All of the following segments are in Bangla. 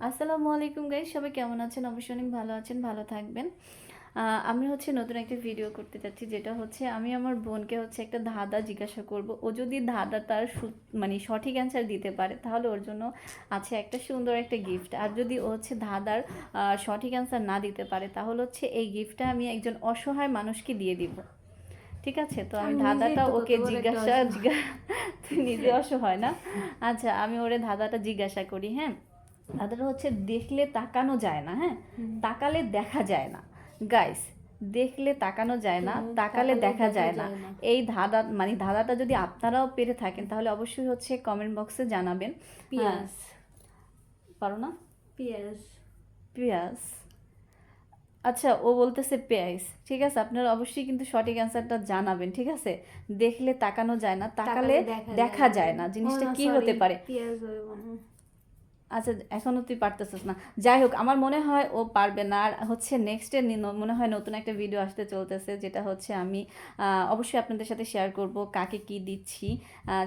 আসসালামু আলাইকুম গাইস, সবাই কেমন আছেন? অবশ্যই অনেক ভালো আছেন, ভালো থাকবেন। আমি নতুন একটা ভিডিও করতে যাচ্ছি, যেটা হচ্ছে আমি আমার বোনকে একটা ধাঁধা জিজ্ঞাসা করব। ও যদি ধাঁধাটার মানে সঠিক অ্যান্সার দিতে পারে, তাহলে ওর জন্য আছে একটা সুন্দর একটা গিফট। আর যদি ও ধাঁধার সঠিক অ্যান্সার না দিতে পারে, তাহলে এই গিফটটা আমি একজন অসহায় মানুষকে দিয়ে দিব। ঠিক আছে? তো আমি নিজেই ধাঁধাটা তো কত ওকে বড় একটা অসহায়। তুই নিজে অসহায় না? আচ্ছা, আমি ওরে ধাঁধাটা জিজ্ঞাসা করি, হ্যাঁ? ধাঁধাটা দেখলে তাকানো যায় না, হ্যাঁ? তাকালে দেখা যায় না। গাইস, দেখলে তাকানো যায় না, তাকালে তাকালে দেখা দেখা যায় না। যায় না। এই মানে ধাঁধাটা যদি আপনারাও পেরে থাকেন, তাহলে অবশ্যই কমেন্ট বক্সে জানাবেন। হ্যাঁ, পিয়াস। পারো না? পিয়াস। পিয়াস। আচ্ছা, ও বলতেছে পেঁয়াজ। ঠিক আছে, আপনারা অবশ্যই কিন্তু সঠিক অ্যান্সারটা জানাবেন। ঠিক আছে? দেখলে তাকানো যায় না, তাকালে তাকালে দেখা যায় দেখা না। যায় না। ও জিনিসটা না, কি সরি, হতে পারে? পিয়াজ হইব না। আচ্ছা, এখনো তুই পারতেছিস না। যাই হোক, আমার মনে হয় ও পারবে না। আর নেক্সটে মনে হয় নতুন একটা ভিডিও আসতে চলতেছে, যেটা আমি অবশ্যই আপনাদের সাথে শেয়ার করব কাকে কি দিচ্ছি।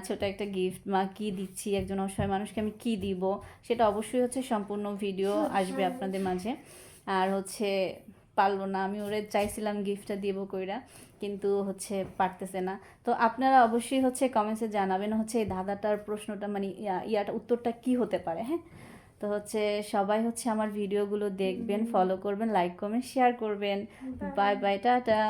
ছোট একটা গিফট বা কি দিচ্ছি একজন অসহায় মানুষকে, আমি কি দিব, সেটা অবশ্যই সম্পূর্ণ ভিডিও আসবে আপনাদের মাঝে। আর পারলো না, আমি ওরে চাইছিলাম গিফটটা দিব কইরা, কিন্তু পারতেছে না। তো আপনারা অবশ্যই কমেন্টসে জানাবেন এই ধাঁধাটার প্রশ্নটা, মানে ইয়াটা উত্তরটা কি হতে পারে, হ্যাঁ? তো সবাই আমার ভিডিওগুলো দেখবেন, ফলো করবেন, লাইক করবেন, শেয়ার করবেন। Bye bye, tata.